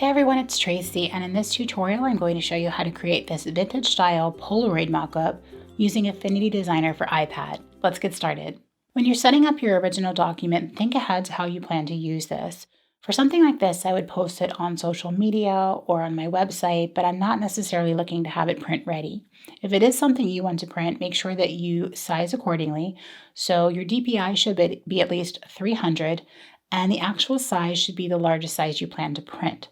Hey everyone, it's Tracy, and in this tutorial I'm going to show you how to create this vintage style Polaroid mockup using Affinity Designer for iPad. Let's get started. When you're setting up your original document, think ahead to how you plan to use this. For something like this, I would post it on social media or on my website, but I'm not necessarily looking to have it print ready. If it is something you want to print, make sure that you size accordingly. So your DPI should be at least 300, and the actual size should be the largest size you plan to print.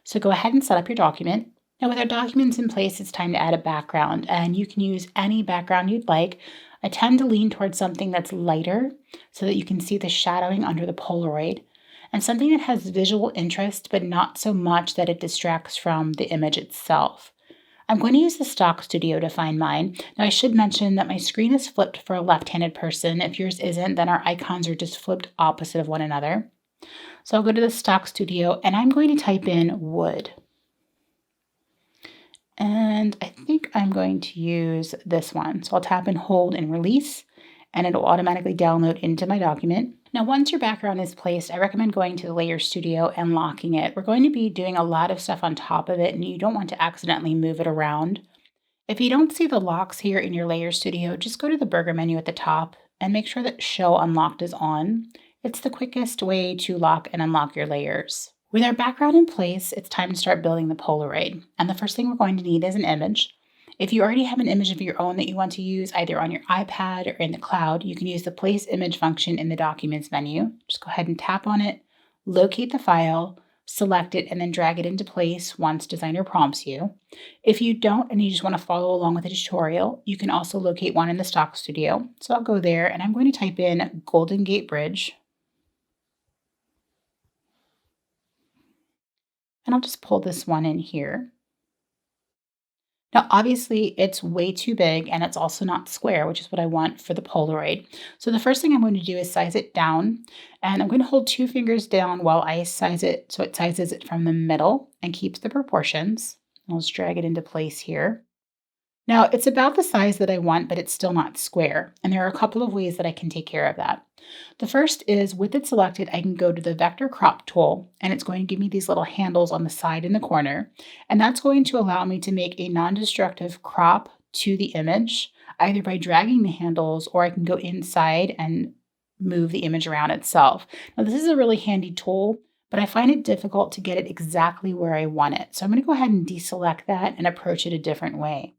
So go ahead and set up your document. Now with our documents in place, it's time to add a background, and you can use any background you'd like. I tend to lean towards something that's lighter so that you can see the shadowing under the Polaroid, and something that has visual interest but not so much that it distracts from the image itself. I'm going to use the Stock Studio to find mine. Now I should mention that my screen is flipped for a left-handed person. If yours isn't, then our icons are just flipped opposite of one another. So I'll go to the Stock Studio and I'm going to type in wood. And I think I'm going to use this one. So I'll tap and hold and release, and it'll automatically download into my document. Now, once your background is placed, I recommend going to the Layer Studio and locking it. We're going to be doing a lot of stuff on top of it, and you don't want to accidentally move it around. If you don't see the locks here in your Layer Studio, just go to the burger menu at the top and make sure that Show Unlocked is on. It's the quickest way to lock and unlock your layers. With our background in place, it's time to start building the Polaroid. And the first thing we're going to need is an image. If you already have an image of your own that you want to use either on your iPad or in the cloud, you can use the Place Image function in the Documents menu. Just go ahead and tap on it, locate the file, select it, and then drag it into place once Designer prompts you. If you don't and you just want to follow along with the tutorial, you can also locate one in the Stock Studio. So I'll go there and I'm going to type in Golden Gate Bridge. And I'll just pull this one in here. Now, obviously, it's way too big and it's also not square, which is what I want for the Polaroid. So the first thing I'm going to do is size it down, and I'm going to hold 2 fingers down while I size it so it sizes it from the middle and keeps the proportions. I'll just drag it into place here. Now, it's about the size that I want, but it's still not square. And there are a couple of ways that I can take care of that. The first is with it selected, I can go to the vector crop tool, and it's going to give me these little handles on the side and the corner. And that's going to allow me to make a non-destructive crop to the image, either by dragging the handles, or I can go inside and move the image around itself. Now, this is a really handy tool, but I find it difficult to get it exactly where I want it. So I'm going to go ahead and deselect that and approach it a different way.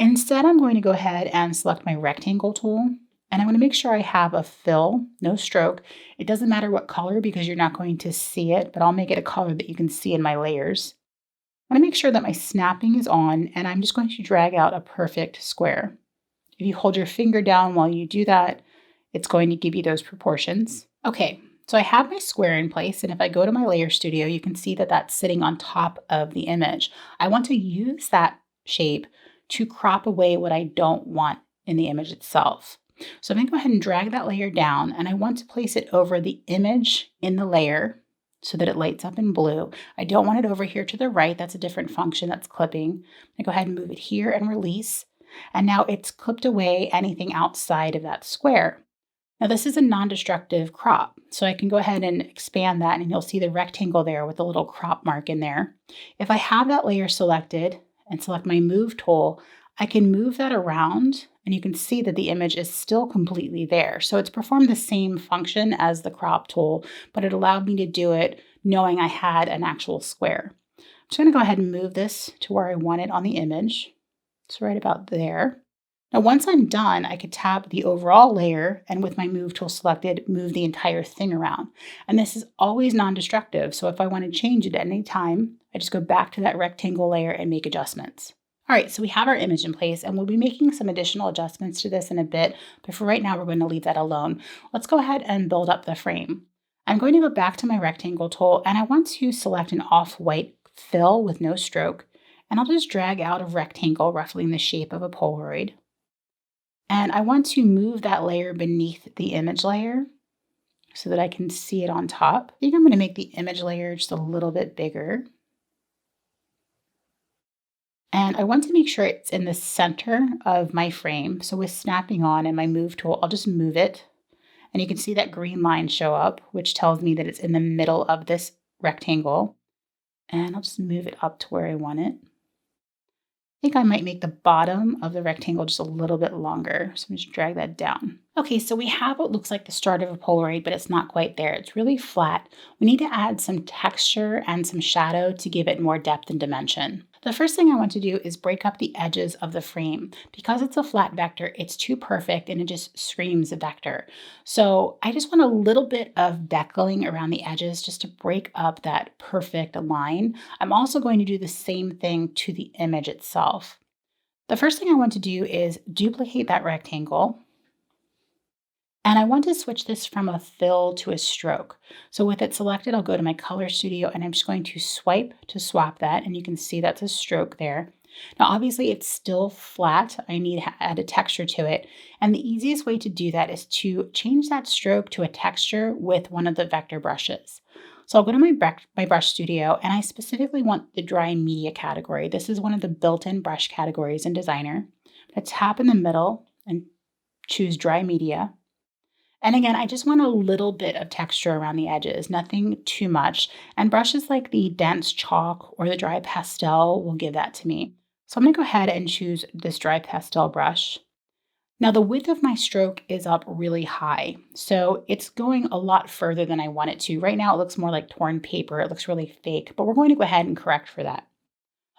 Instead, I'm going to go ahead and select my rectangle tool, and I'm going to make sure I have a fill, no stroke. It doesn't matter what color because you're not going to see it, but I'll make it a color that you can see in my layers. I want to make sure that my snapping is on, and I'm just going to drag out a perfect square. If you hold your finger down while you do that, it's going to give you those proportions. Okay, so I have my square in place, and if I go to my Layer Studio, you can see that that's sitting on top of the image. I want to use that shape to crop away what I don't want in the image itself. So I'm going to go ahead and drag that layer down, and I want to place it over the image in the layer so that it lights up in blue. I don't want it over here to the right. That's a different function that's clipping. I'm going to go ahead and move it here and release. And now it's clipped away anything outside of that square. Now this is a non-destructive crop, so I can go ahead and expand that, and you'll see the rectangle there with the little crop mark in there. If I have that layer selected and select my Move tool, I can move that around, and you can see that the image is still completely there. So it's performed the same function as the crop tool, but it allowed me to do it knowing I had an actual square. I'm just going to go ahead and move this to where I want it on the image. It's right about there. Now, once I'm done, I could tap the overall layer and with my Move tool selected, move the entire thing around. And this is always non-destructive. So if I want to change it at any time, I just go back to that rectangle layer and make adjustments. All right, so we have our image in place, and we'll be making some additional adjustments to this in a bit, but for right now, we're going to leave that alone. Let's go ahead and build up the frame. I'm going to go back to my rectangle tool, and I want to select an off-white fill with no stroke, and I'll just drag out a rectangle roughly in the shape of a Polaroid. And I want to move that layer beneath the image layer so that I can see it on top. I think I'm going to make the image layer just a little bit bigger. And I want to make sure it's in the center of my frame. So with snapping on and my Move tool, I'll just move it. And you can see that green line show up, which tells me that it's in the middle of this rectangle. And I'll just move it up to where I want it. I think I might make the bottom of the rectangle just a little bit longer. So I'm just drag that down. Okay, so we have what looks like the start of a Polaroid, but it's not quite there. It's really flat. We need to add some texture and some shadow to give it more depth and dimension. The first thing I want to do is break up the edges of the frame. Because it's a flat vector, it's too perfect and it just screams a vector. So I just want a little bit of beckling around the edges just to break up that perfect line. I'm also going to do the same thing to the image itself. The first thing I want to do is duplicate that rectangle. And I want to switch this from a fill to a stroke. So with it selected, I'll go to my color studio and I'm just going to swipe to swap that. And you can see that's a stroke there. Now, obviously it's still flat. I need to add a texture to it. And the easiest way to do that is to change that stroke to a texture with one of the vector brushes. So I'll go to my brush studio and I specifically want the dry media category. This is one of the built-in brush categories in Designer. I tap in the middle and choose dry media. And again, I just want a little bit of texture around the edges, nothing too much. And brushes like the dense chalk or the dry pastel will give that to me. So I'm gonna go ahead and choose this dry pastel brush. Now the width of my stroke is up really high, so it's going a lot further than I want it to. Right now it looks more like torn paper, it looks really fake, but we're going to go ahead and correct for that.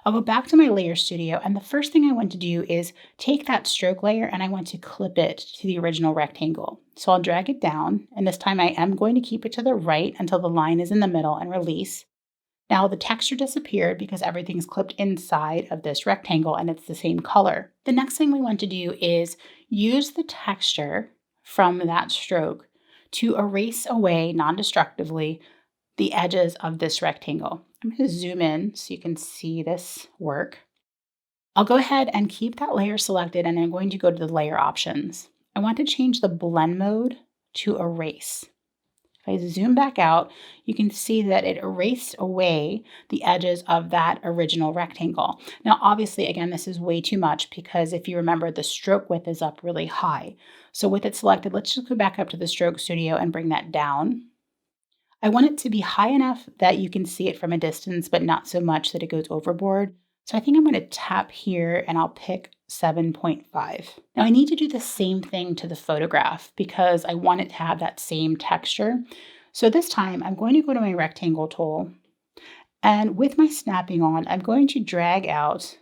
I'll go back to my layer studio, and the first thing I want to do is take that stroke layer and I want to clip it to the original rectangle. So I'll drag it down, and this time I am going to keep it to the right until the line is in the middle and release. Now the texture disappeared because everything's clipped inside of this rectangle and it's the same color. The next thing we want to do is use the texture from that stroke to erase away non-destructively the edges of this rectangle. I'm going to zoom in so you can see this work. I'll go ahead and keep that layer selected and I'm going to go to the layer options. I want to change the blend mode to erase. If I zoom back out, you can see that it erased away the edges of that original rectangle. Now, obviously, again, this is way too much because if you remember, the stroke width is up really high. So with it selected, let's just go back up to the stroke studio and bring that down. I want it to be high enough that you can see it from a distance, but not so much that it goes overboard. So I think I'm going to tap here and I'll pick 7.5. Now I need to do the same thing to the photograph because I want it to have that same texture. So this time I'm going to go to my rectangle tool and with my snapping on, I'm going to drag out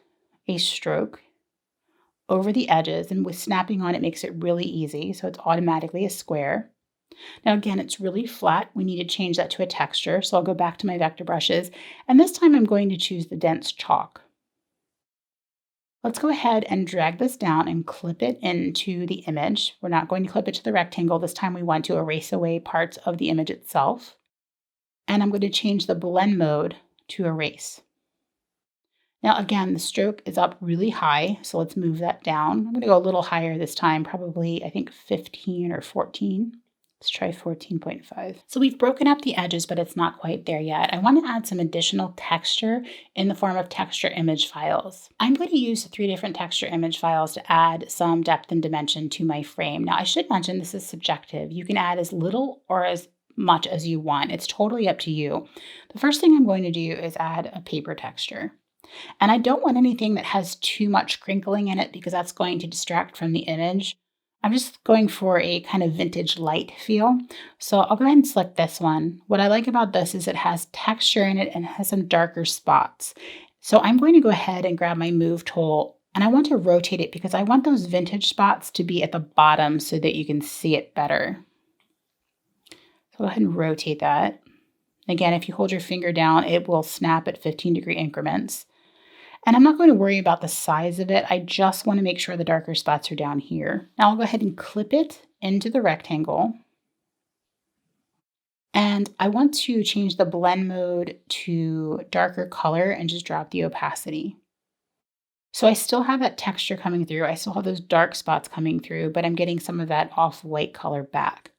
a stroke over the edges, and with snapping on, it makes it really easy. So it's automatically a square. Now again, it's really flat. We need to change that to a texture. So I'll go back to my vector brushes, and this time I'm going to choose the dense chalk. Let's go ahead and drag this down and clip it into the image. We're not going to clip it to the rectangle. This time we want to erase away parts of the image itself. And I'm going to change the blend mode to erase. Now again, the stroke is up really high, so let's move that down. I'm going to go a little higher this time, probably I think 15 or 14. Let's try 14.5. So we've broken up the edges, but it's not quite there yet. I want to add some additional texture in the form of texture image files. I'm going to use 3 different texture image files to add some depth and dimension to my frame. Now I should mention this is subjective. You can add as little or as much as you want. It's totally up to you. The first thing I'm going to do is add a paper texture. And I don't want anything that has too much crinkling in it because that's going to distract from the image. I'm just going for a kind of vintage light feel. So I'll go ahead and select this one. What I like about this is it has texture in it and it has some darker spots. So I'm going to go ahead and grab my move tool and I want to rotate it because I want those vintage spots to be at the bottom so that you can see it better. So go ahead and rotate that. Again, if you hold your finger down, it will snap at 15-degree increments. And I'm not going to worry about the size of it. I just want to make sure the darker spots are down here. Now I'll go ahead and clip it into the rectangle. And I want to change the blend mode to darker color and just drop the opacity. So I still have that texture coming through. I still have those dark spots coming through, but I'm getting some of that off-white color back.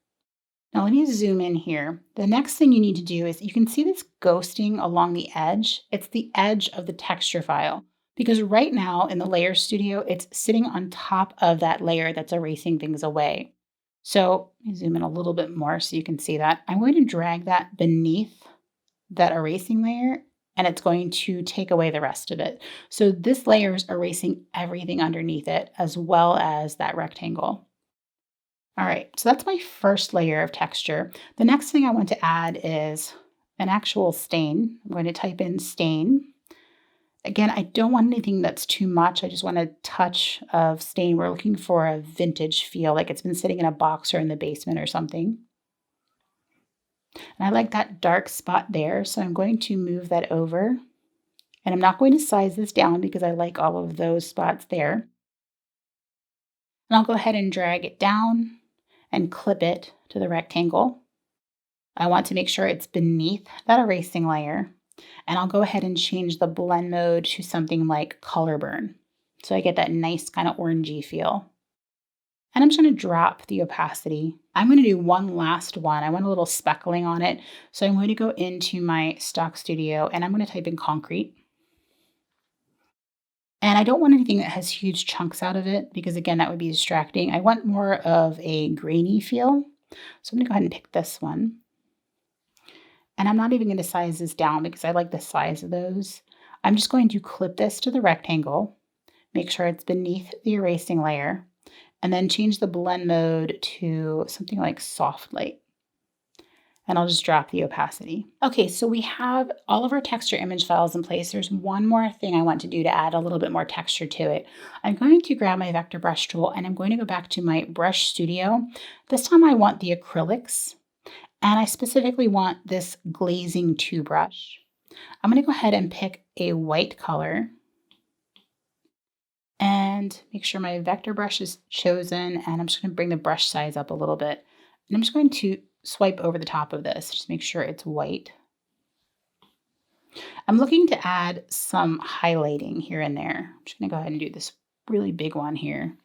Now let me zoom in here. The next thing you need to do is you can see this ghosting along the edge. It's the edge of the texture file because right now in the layer studio, it's sitting on top of that layer that's erasing things away. So let me zoom in a little bit more so you can see that. I'm going to drag that beneath that erasing layer and it's going to take away the rest of it. So this layer is erasing everything underneath it as well as that rectangle. All right, so that's my first layer of texture. The next thing I want to add is an actual stain. I'm going to type in stain. Again, I don't want anything that's too much. I just want a touch of stain. We're looking for a vintage feel, like it's been sitting in a box or in the basement or something. And I like that dark spot there, so I'm going to move that over. And I'm not going to size this down because I like all of those spots there. And I'll go ahead and drag it down and clip it to the rectangle. I want to make sure it's beneath that erasing layer. And I'll go ahead and change the blend mode to something like color burn. So I get that nice kind of orangey feel. And I'm just going to drop the opacity. I'm going to do one last one. I want a little speckling on it. So I'm going to go into my stock studio and I'm going to type in concrete. And I don't want anything that has huge chunks out of it because, again, that would be distracting. I want more of a grainy feel. So I'm going to go ahead and pick this one. And I'm not even going to size this down because I like the size of those. I'm just going to clip this to the rectangle, make sure it's beneath the erasing layer, and then change the blend mode to something like soft light. And I'll just drop the opacity. Okay, so we have all of our texture image files in place. There's one more thing I want to do to add a little bit more texture to it. I'm going to grab my vector brush tool and I'm going to go back to my brush studio. This time I want the acrylics and I specifically want this glazing 2 brush. I'm going to go ahead and pick a white color and make sure my vector brush is chosen, and I'm just going to bring the brush size up a little bit. And I'm just going to swipe over the top of this, just make sure it's white. I'm looking to add some highlighting here and there. I'm just going to go ahead and do this really big one here.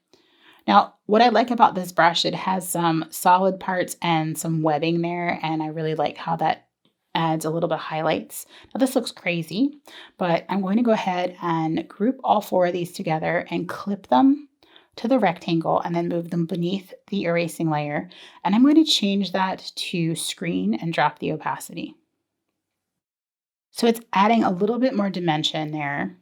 Now, what I like about this brush, it has some solid parts and some webbing there, and I really like how that adds a little bit of highlights. Now this looks crazy, but I'm going to go ahead and group all 4 of these together and clip them to the rectangle and then move them beneath the erasing layer. And I'm going to change that to screen and drop the opacity. So it's adding a little bit more dimension there.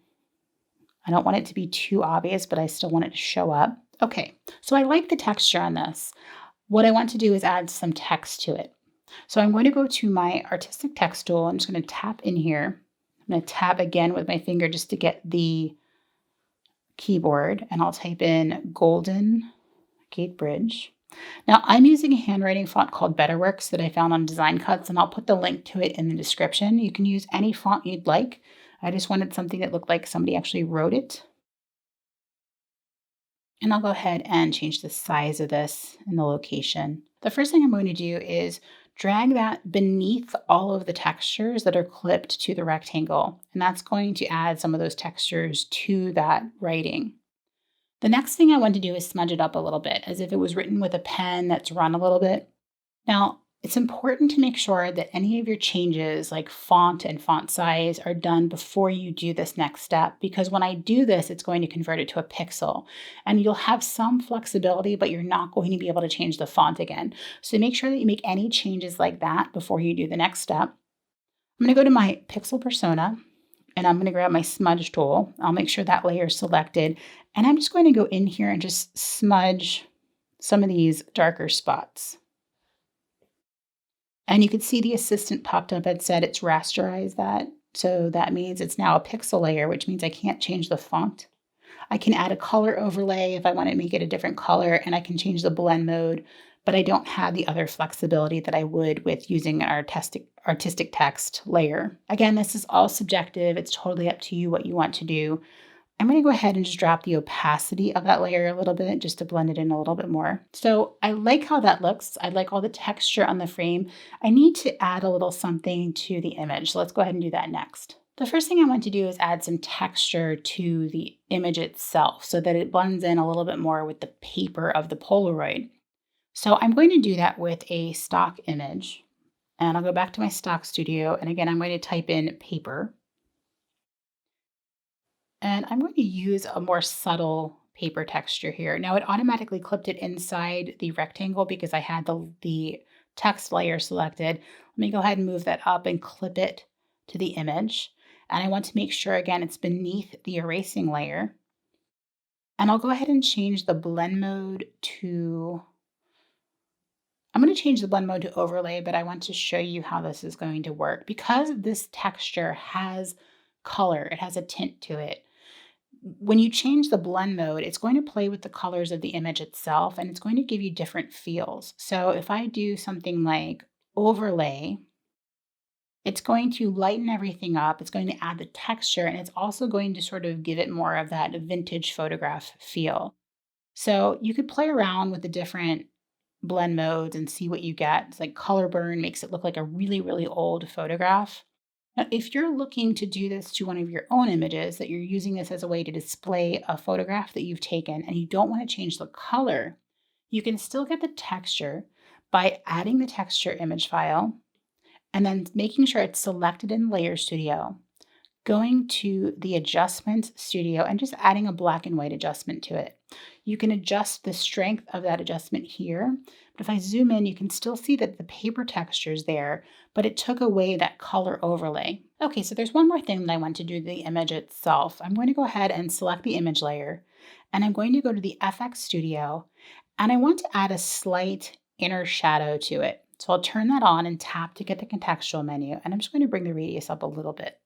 I don't want it to be too obvious, but I still want it to show up. Okay, so I like the texture on this. What I want to do is add some text to it. So I'm going to go to my artistic text tool. I'm just going to tap in here. I'm going to tap again with my finger just to get the keyboard, and I'll type in Golden Gate Bridge. Now I'm using a handwriting font called Betterworks that I found on Design Cuts, and I'll put the link to it in the description. You can use any font you'd like. I just wanted something that looked like somebody actually wrote it. And I'll go ahead and change the size of this and the location. The first thing I'm going to do is drag that beneath all of the textures that are clipped to the rectangle. And that's going to add some of those textures to that writing. The next thing I want to do is smudge it up a little bit, as if it was written with a pen that's run a little bit. Now, it's important to make sure that any of your changes like font and font size are done before you do this next step, because when I do this, it's going to convert it to a pixel and you'll have some flexibility, but you're not going to be able to change the font again. So make sure that you make any changes like that before you do the next step. I'm going to go to my pixel persona and I'm going to grab my smudge tool. I'll make sure that layer is selected and I'm just going to go in here and just smudge some of these darker spots. And you could see the assistant popped up and said it's rasterized that. So that means it's now a pixel layer, which means I can't change the font. I can add a color overlay if I want to make it a different color, and I can change the blend mode, but I don't have the other flexibility that I would with using an artistic text layer. Again, this is all subjective. It's totally up to you what you want to do. I'm going to go ahead and just drop the opacity of that layer a little bit just to blend it in a little bit more. So I like how that looks. I like all the texture on the frame. I need to add a little something to the image. So let's go ahead and do that next. The first thing I want to do is add some texture to the image itself so that it blends in a little bit more with the paper of the Polaroid. So I'm going to do that with a stock image. And I'll go back to my stock studio. And again, I'm going to type in paper. And I'm going to use a more subtle paper texture here. Now it automatically clipped it inside the rectangle because I had the text layer selected. Let me go ahead and move that up and clip it to the image. And I want to make sure, again, it's beneath the erasing layer. And I'll go ahead and change the blend mode to, I'm going to change the blend mode to overlay, but I want to show you how this is going to work. Because this texture has color, it has a tint to it. When you change the blend mode, it's going to play with the colors of the image itself, and it's going to give you different feels. So if I do something like overlay, it's going to lighten everything up. It's going to add the texture, and it's also going to sort of give it more of that vintage photograph feel. So you could play around with the different blend modes and see what you get. It's like color burn makes it look like a really, really old photograph. Now, if you're looking to do this to one of your own images, that you're using this as a way to display a photograph that you've taken and you don't want to change the color, you can still get the texture by adding the texture image file and then making sure it's selected in Layer Studio, going to the Adjustment Studio and just adding a black and white adjustment to it. You can adjust the strength of that adjustment here, but if I zoom in, you can still see that the paper texture is there, but it took away that color overlay. Okay, so there's one more thing that I want to do to the image itself. I'm going to go ahead and select the image layer, and I'm going to go to the FX Studio, and I want to add a slight inner shadow to it. So I'll turn that on and tap to get the contextual menu, and I'm just going to bring the radius up a little bit.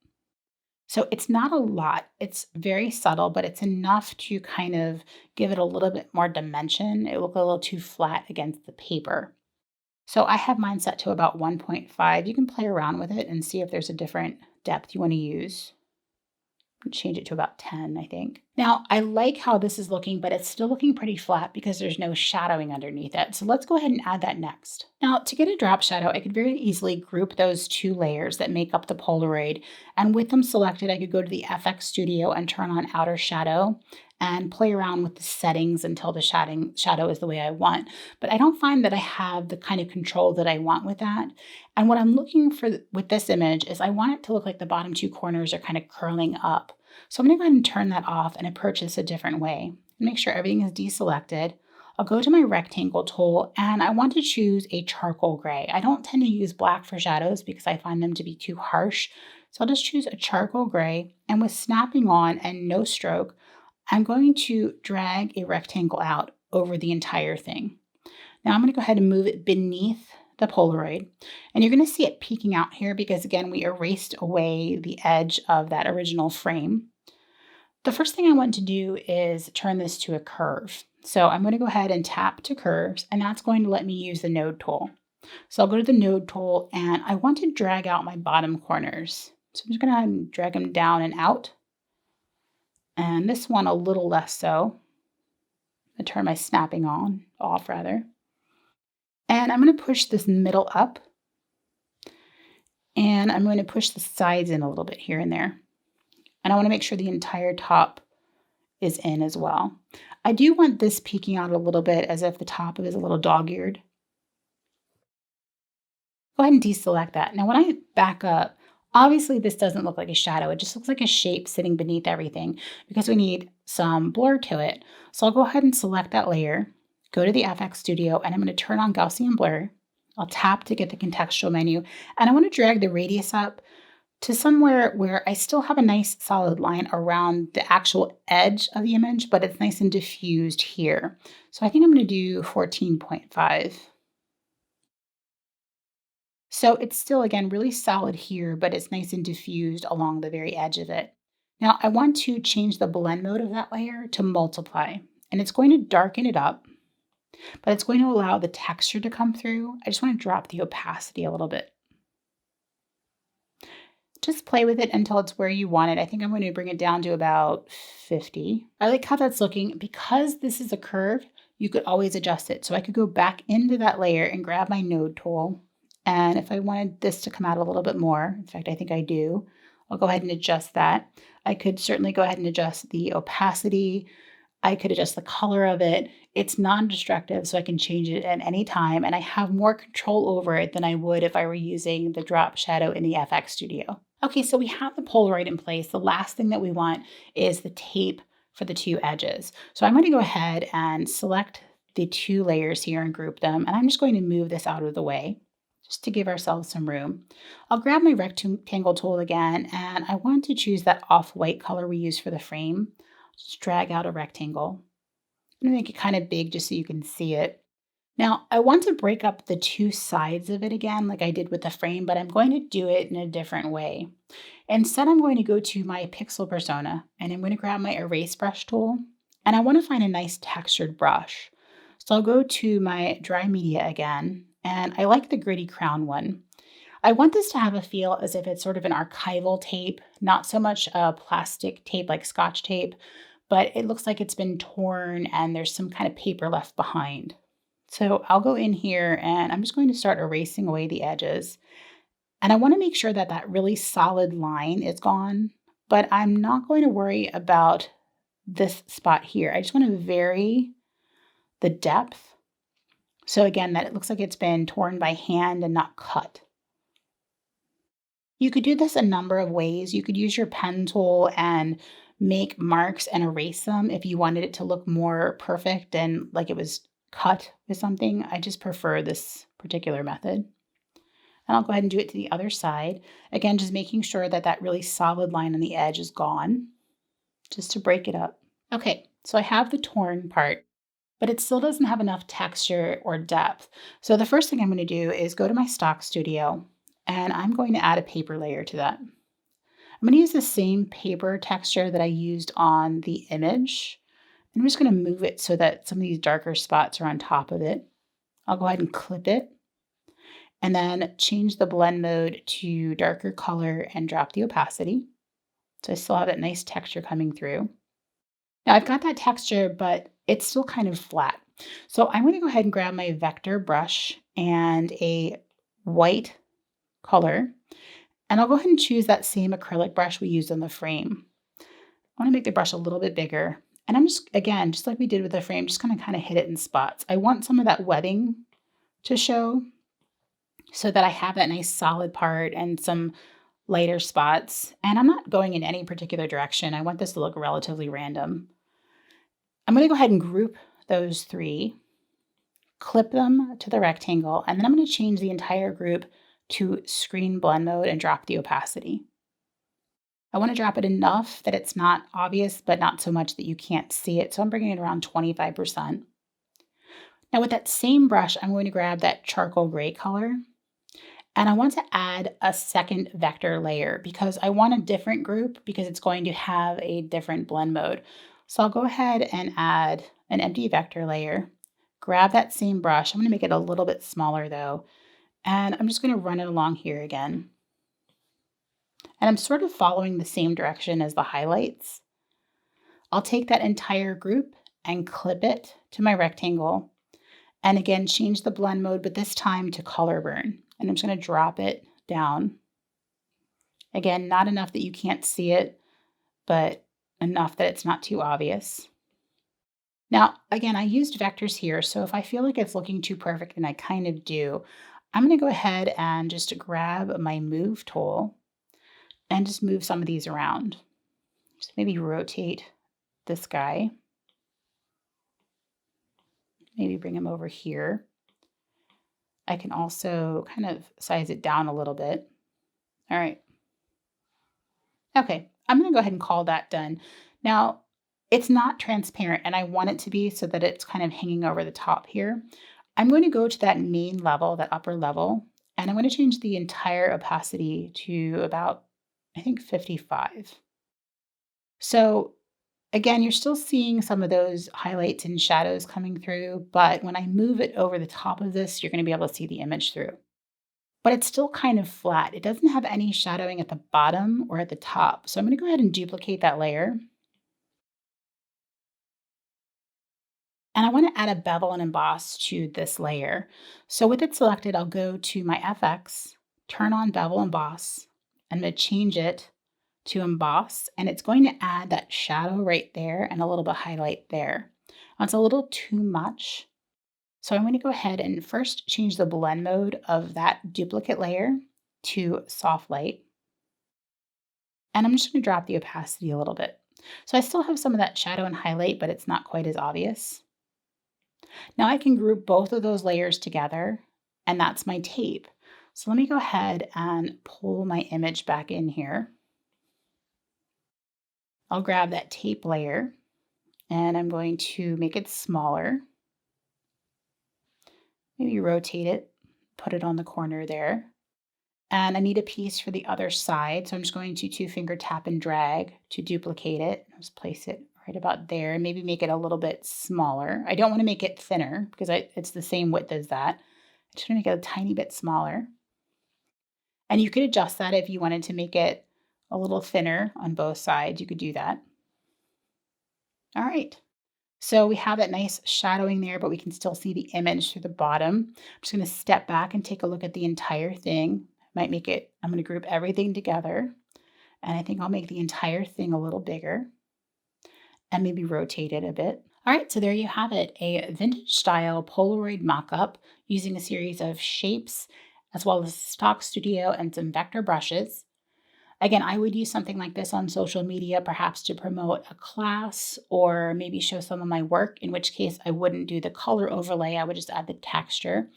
So it's not a lot, it's very subtle, but it's enough to kind of give it a little bit more dimension. It will look a little too flat against the paper. So I have mine set to about 1.5. You can play around with it and see if there's a different depth you want to use. Change it to about 10, I think. Now, I like how this is looking, but it's still looking pretty flat because there's no shadowing underneath it. So let's go ahead and add that next. Now, to get a drop shadow, I could very easily group those two layers that make up the Polaroid. And with them selected, I could go to the FX Studio and turn on outer shadow and play around with the settings until the shadow is the way I want. But I don't find that I have the kind of control that I want with that. And what I'm looking for with this image is I want it to look like the bottom two corners are kind of curling up. So I'm going to go ahead and turn that off and approach this a different way. Make sure everything is deselected. I'll go to my rectangle tool and I want to choose a charcoal gray. I don't tend to use black for shadows because I find them to be too harsh. So I'll just choose a charcoal gray, and with snapping on and no stroke, I'm going to drag a rectangle out over the entire thing. Now I'm going to go ahead and move it beneath the Polaroid, and you're going to see it peeking out here because, again, we erased away the edge of that original frame. The first thing I want to do is turn this to a curve. So I'm going to go ahead and tap to curves, and that's going to let me use the node tool. So I'll go to the node tool, and I want to drag out my bottom corners. So I'm just going to drag them down and out. And this one a little less so. I turn my snapping off rather. And I'm going to push this middle up. And I'm going to push the sides in a little bit here and there. And I want to make sure the entire top is in as well. I do want this peeking out a little bit as if the top is a little dog-eared. Go ahead and deselect that. Now when I back up, obviously this doesn't look like a shadow. It just looks like a shape sitting beneath everything because we need some blur to it. So I'll go ahead and select that layer, go to the FX Studio, and I'm going to turn on Gaussian blur. I'll tap to get the contextual menu, and I want to drag the radius up to somewhere where I still have a nice solid line around the actual edge of the image, but it's nice and diffused here. So I think I'm going to do 14.5. So it's still, again, really solid here, but it's nice and diffused along the very edge of it. Now I want to change the blend mode of that layer to multiply, and it's going to darken it up, but it's going to allow the texture to come through. I just want to drop the opacity a little bit. Just play with it until it's where you want it. I think I'm going to bring it down to about 50. I like how that's looking. Because this is a curve, you could always adjust it. So I could go back into that layer and grab my node tool. And if I wanted this to come out a little bit more, in fact, I think I do, I'll go ahead and adjust that. I could certainly go ahead and adjust the opacity. I could adjust the color of it. It's non-destructive, so I can change it at any time, and I have more control over it than I would if I were using the drop shadow in the FX Studio. Okay, so we have the Polaroid in place. The last thing that we want is the tape for the two edges. So I'm going to go ahead and select the two layers here and group them, and I'm just going to move this out of the way. just to give ourselves some room. I'll grab my rectangle tool again, and I want to choose that off-white color we use for the frame. Just drag out a rectangle. I'm gonna make it kind of big just so you can see it. Now, I want to break up the two sides of it again, like I did with the frame, but I'm going to do it in a different way. Instead, I'm going to go to my pixel persona and I'm going to grab my erase brush tool and I want to find a nice textured brush. So I'll go to my dry media again and I like the gritty crown one. I want this to have a feel as if it's sort of an archival tape, not so much a plastic tape like scotch tape, but it looks like it's been torn and there's some kind of paper left behind. So I'll go in here and I'm just going to start erasing away the edges. And I want to make sure that that really solid line is gone, but I'm not going to worry about this spot here. I just want to vary the depth. So again, that it looks like it's been torn by hand and not cut. You could do this a number of ways. You could use your pen tool and make marks and erase them if you wanted it to look more perfect and like it was cut with something. I just prefer this particular method. And I'll go ahead and do it to the other side. Again, just making sure that that really solid line on the edge is gone, just to break it up. Okay, so I have the torn part, but it still doesn't have enough texture or depth. So the first thing I'm going to do is go to my stock studio and I'm going to add a paper layer to that. I'm going to use the same paper texture that I used on the image. I'm just going to move it so that some of these darker spots are on top of it. I'll go ahead and clip it and then change the blend mode to darker color and drop the opacity. So I still have that nice texture coming through. Now I've got that texture, but it's still kind of flat. So I'm going to go ahead and grab my vector brush and a white color, and I'll go ahead and choose that same acrylic brush we used on the frame. I want to make the brush a little bit bigger. And I'm just, again, just like we did with the frame, just going to kind of hit it in spots. I want some of that webbing to show so that I have that nice solid part and some lighter spots. And I'm not going in any particular direction. I want this to look relatively random. I'm going to go ahead and group those three, clip them to the rectangle, and then I'm going to change the entire group to screen blend mode and drop the opacity. I want to drop it enough that it's not obvious, but not so much that you can't see it. So I'm bringing it around 25%. Now with that same brush, I'm going to grab that charcoal gray color and I want to add a second vector layer because I want a different group because it's going to have a different blend mode. So I'll go ahead and add an empty vector layer, grab that same brush. I'm going to make it a little bit smaller though, and I'm just going to run it along here again. And I'm sort of following the same direction as the highlights. I'll take that entire group and clip it to my rectangle. And again, change the blend mode, but this time to color burn. And I'm just going to drop it down. Again, not enough that you can't see it, but enough that it's not too obvious. Now, again, I used vectors here, so if I feel like it's looking too perfect, and I kind of do, I'm going to go ahead and just grab my move tool and just move some of these around. Just maybe rotate this guy. Maybe bring him over here. I can also kind of size it down a little bit. All right. Okay, I'm going to go ahead and call that done. Now, it's not transparent and I want it to be so that it's kind of hanging over the top here. I'm going to go to that main level, that upper level, and I'm going to change the entire opacity to about, I think, 55. So again, you're still seeing some of those highlights and shadows coming through, but when I move it over the top of this, you're going to be able to see the image through. But it's still kind of flat. It doesn't have any shadowing at the bottom or at the top. So I'm going to go ahead and duplicate that layer. And I want to add a bevel and emboss to this layer. So with it selected, I'll go to my FX, turn on bevel emboss. I'm going to change it to emboss, and it's going to add that shadow right there and a little bit of highlight there. It's a little too much. So I'm going to go ahead and first change the blend mode of that duplicate layer to soft light. And I'm just going to drop the opacity a little bit. So I still have some of that shadow and highlight, but it's not quite as obvious. Now I can group both of those layers together, and that's my tape. So let me go ahead and pull my image back in here. I'll grab that tape layer and I'm going to make it smaller. Maybe rotate it, put it on the corner there. And I need a piece for the other side. So I'm just going to two finger tap and drag to duplicate it. Just place it right about there and maybe make it a little bit smaller. I don't want to make it thinner because it's the same width as that. I just want to make it a tiny bit smaller. And you could adjust that if you wanted to make it a little thinner on both sides. You could do that. All right. So we have that nice shadowing there, but we can still see the image through the bottom. I'm just going to step back and take a look at the entire thing. Might make it, I'm going to group everything together. And I think I'll make the entire thing a little bigger and maybe rotate it a bit. All right, so there you have it, a vintage style Polaroid mock-up using a series of shapes as well as stock studio and some vector brushes. Again, I would use something like this on social media, perhaps to promote a class or maybe show some of my work, in which case I wouldn't do the color overlay, I would just add the texture.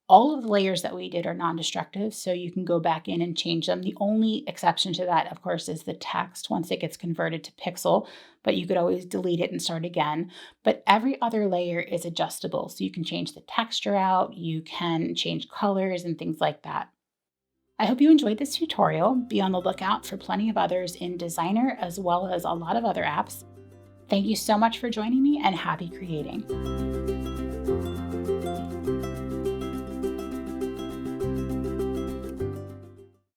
All of the layers that we did are non-destructive, so you can go back in and change them. The only exception to that, of course, is the text once it gets converted to pixel, but you could always delete it and start again. But every other layer is adjustable, so you can change the texture out, you can change colors and things like that. I hope you enjoyed this tutorial. Be on the lookout for plenty of others in Designer as well as a lot of other apps. Thank you so much for joining me and happy creating.